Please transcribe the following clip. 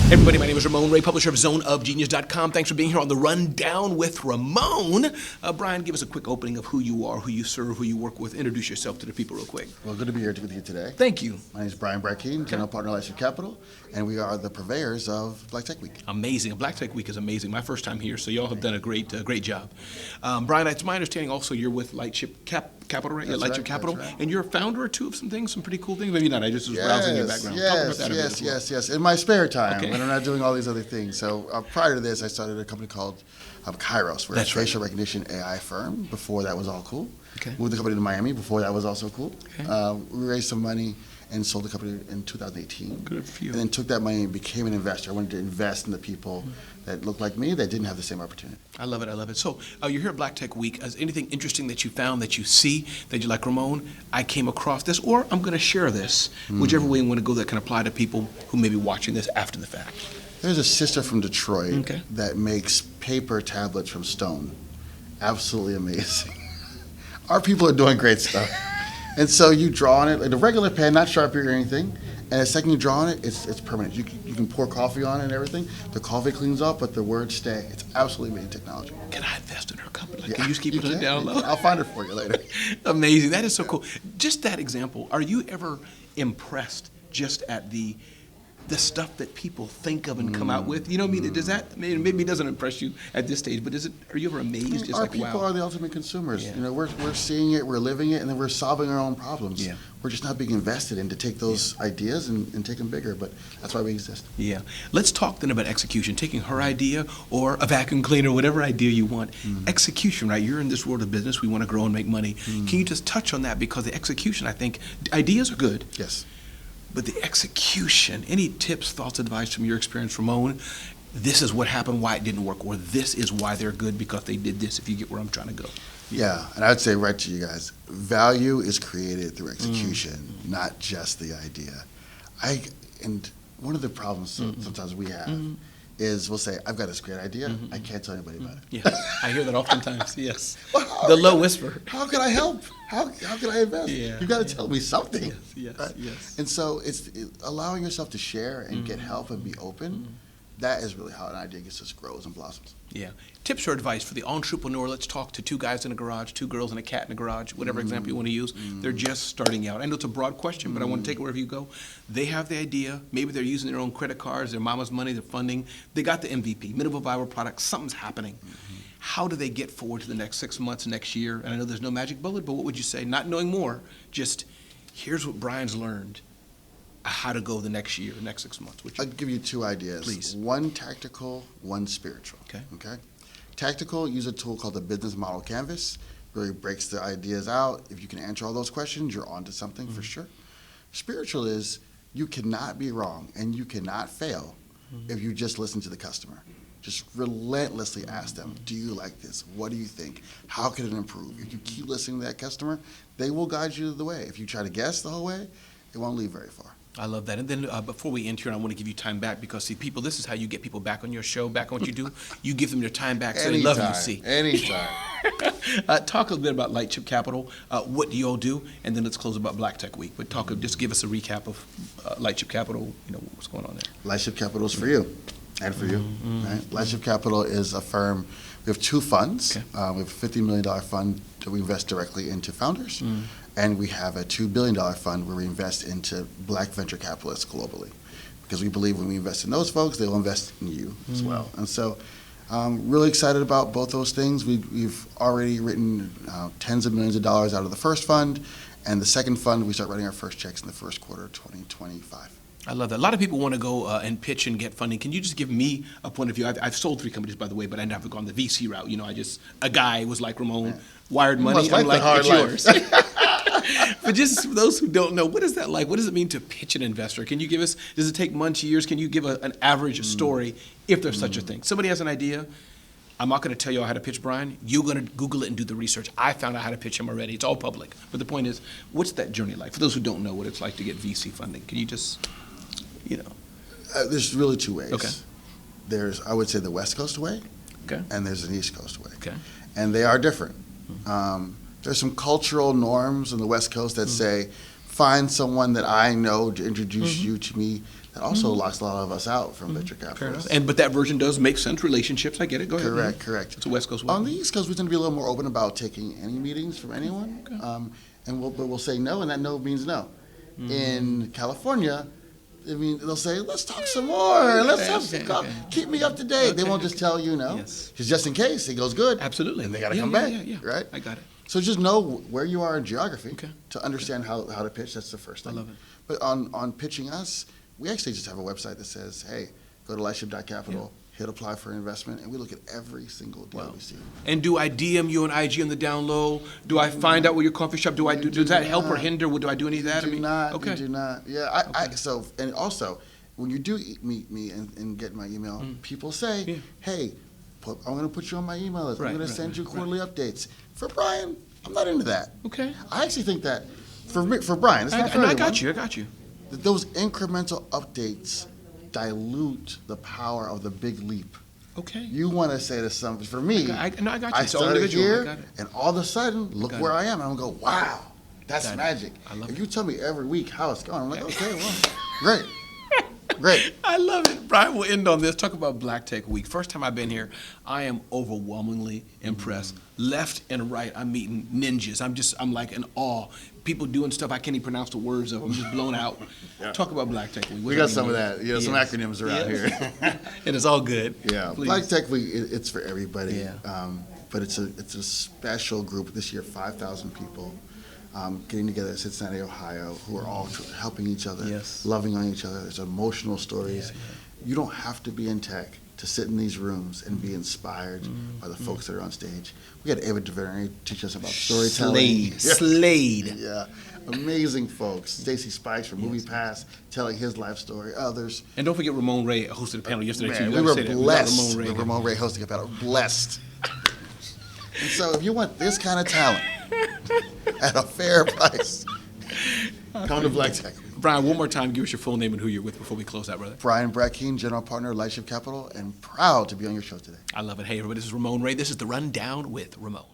Hey everybody, my name is Ramon Ray, publisher of ZoneOfGenius.com. Thanks for being here on The Rundown with Ramon. Brian, give us a quick opening of who you are, who you serve, who you work with. Introduce yourself to the people real quick. Well, good to be here with you today. Thank you. My name is Brian Brackeen, General Partner, Lightship Capital, and we are the purveyors of Black Tech Week. Amazing. Black Tech Week is amazing. My first time here, so y'all have done a great job. Brian, it's my understanding also you're with Lightship Capital, right? That's Lightship right, Capital. that's right. And you're a founder or two of some things, some pretty cool things? Maybe not. I just was browsing your background. Talk about that a bit as well. Yes. In my spare time, Okay. when I'm not doing all these other things. So prior to this, I started a company called Kairos. We're That's a right. facial recognition AI firm. Before that was all cool. Okay. Moved the company to Miami. Before that was also cool. Okay. We raised some money and sold the company in 2018. Good for you. And then took that money and became an investor. I wanted to invest in the people that looked like me that didn't have the same opportunity. I love it. So you're here at Black Tech Week. Is anything interesting that you found, that you see, that you're like, Ramon, I came across this, or I'm going to share this, whichever way you want to go that can apply to people who may be watching this after the fact. There's a sister from Detroit Okay. that makes paper tablets from stone. Absolutely amazing. Our people are doing great stuff. And so you draw on it, like a regular pen, not Sharpie or anything, and the second you draw on it, it's permanent. You can pour coffee on it and everything. The coffee cleans up, but the words stay. It's absolutely amazing technology. Can I invest in her company? Like, Yeah, can you just keep you putting it can. down low? I'll find it for you later. Amazing. That is so cool. Just that example, are you ever impressed just at the stuff that people think of and come out with? You know what I mean? Does that, maybe it doesn't impress you at this stage, but are you ever amazed? Just Our like, people wow. are the ultimate consumers. Yeah. You know, we're seeing it, we're living it, and then we're solving our own problems. Yeah. We're just not being invested in to take those ideas and take them bigger, but that's why we exist. Yeah. Let's talk then about execution, taking her idea or a vacuum cleaner, whatever idea you want. Execution, right? You're in this world of business. We want to grow and make money. Can you just touch on that? Because the execution, I think, ideas are good. Yes. But the execution, any tips, thoughts, advice from your experience, Ramon? This is what happened, why it didn't work, or this is why they're good because they did this, if you get where I'm trying to go. Yeah, and I would say right to you guys, value is created through execution, not just the idea. And one of the problems sometimes we have is we'll say, I've got this great idea, I can't tell anybody about it. Yeah, I hear that oftentimes, yes. Well, The low whisper. How can I help? How can I invest? Yeah, You've got to tell me something. Yes, right? yes. And so it's allowing yourself to share and get help and be open. That is really how an idea just grows and blossoms. Yeah. Tips or advice for the entrepreneur? Let's talk to two guys in a garage, two girls and a cat in a garage, whatever example you want to use. They're just starting out. I know it's a broad question, but I want to take it wherever you go. They have the idea. Maybe they're using their own credit cards, their mama's money, their funding. They got the MVP, minimal viable product. Something's happening. How do they get forward to the next 6 months, next year? And I know there's no magic bullet, but what would you say? Not knowing more, just here's what Brian's learned. How to go the next year, next 6 months. I'll give you two ideas. Please. One tactical, one spiritual. Okay. Tactical, use a tool called the Business Model Canvas. Really breaks the ideas out. If you can answer all those questions, you're onto something for sure. Spiritual is you cannot be wrong and you cannot fail if you just listen to the customer. Just relentlessly ask them, do you like this? What do you think? How can it improve? If you keep listening to that customer, they will guide you the way. If you try to guess the whole way, it won't lead very far. I love that. And then before we end here, I want to give you time back because, see, people, this is how you get people back on your show, back on what you do. You give them their time back so they love you, see. Anytime. Talk a little bit about Lightship Capital. What do you all do? And then let's close about Black Tech Week. But just give us a recap of Lightship Capital, what's going on there. Lightship Capital is for you and for you. Right? Lightship Capital is a firm. We have two funds. Okay. We have a $50 million fund that we invest directly into founders. And we have a $2 billion fund where we invest into black venture capitalists globally. Because we believe when we invest in those folks, they will invest in you as well. And so really excited about both those things. We've already written tens of millions of dollars out of the first fund. And the second fund, we start writing our first checks in the first quarter of 2025. I love that. A lot of people want to go and pitch and get funding. Can you just give me a point of view? I've sold 3 companies, by the way, but I never gone the VC route. A guy was like, Ramon, wired money. Must like I'm like, the hard it's life. yours. But just for those who don't know, what is that like? What does it mean to pitch an investor? Can you give us, does it take months, years? Can you give an average story if there's such a thing? Somebody has an idea. I'm not going to tell you how to pitch Brian. You're going to Google it and do the research. I found out how to pitch him already. It's all public. But the point is, what's that journey like? For those who don't know what it's like to get VC funding, can you just, There's really two ways. Okay. There's, I would say, the West Coast way, Okay. and there's an East Coast way. Okay. And they are different. There's some cultural norms on the West Coast that say, find someone that I know to introduce you to me that also locks a lot of us out from venture capitalists. But that version does make sense. Relationships, I get it. Go ahead. Correct. It's a West Coast way. On the East Coast, we tend to be a little more open about taking any meetings from anyone, but we'll say no, and that no means no. In California, I mean, they'll say, let's talk some more. Let's have some keep me up to date. They won't just tell you no. Because just in case it goes good. Absolutely. And they got to come back. Right? I got it. So just know where you are in geography to understand how to pitch. That's the first thing. I love it. But on pitching us, we actually just have a website that says, hey, go to lightship.capital, hit apply for investment, and we look at every single deal we see. And do I DM you on IG on the down low? Do I find out where your coffee shop? Does that help or hinder? Do I do any of that? You do not. Yeah. So, and also, when you do meet me and get my email, people say, hey, I'm going to put you on my email list. I'm going to send you quarterly updates. For Brian, I'm not into that. Okay. I actually think that for Brian, it's not for everyone. I got you. That those incremental updates dilute the power of the big leap. Okay. You want to say to somebody, for me, I got you. I started here, and all of a sudden, look where I am. And I'm going to go, wow, that's magic. I love if you tell me every week how it's going, I'm like, okay, well, great. Great. I love it. Brian, we'll end on this. Talk about Black Tech Week. First time I've been here, I am overwhelmingly impressed. Left and right, I'm meeting ninjas. I'm like in awe. People doing stuff I can't even pronounce the words of. I'm just blown out. Talk about Black Tech Week. We got some of that. Some acronyms around here. And it's all good. Yeah. Please. Black Tech Week, it's for everybody. Yeah. But it's a special group this year, 5,000 people. Getting together at Cincinnati, Ohio, who are all helping each other, loving on each other. There's emotional stories. You don't have to be in tech to sit in these rooms and be inspired by the folks that are on stage. We had Ava DuVernay teach us about storytelling. Slade. Yeah, amazing folks. Stacey Spikes from MoviePass telling his life story. Others. And don't forget Ramon Ray hosted the panel yesterday too. We were blessed with Ramon Ray hosting a panel. Blessed. And so if you want this kind of talent at a fair price, come to Black Tech. Brian, one more time, give us your full name and who you're with before we close out, brother. Brian Brackeen, General Partner, Lightship Capital, and proud to be on your show today. I love it. Hey, everybody, this is Ramon Ray. This is The Rundown with Ramon.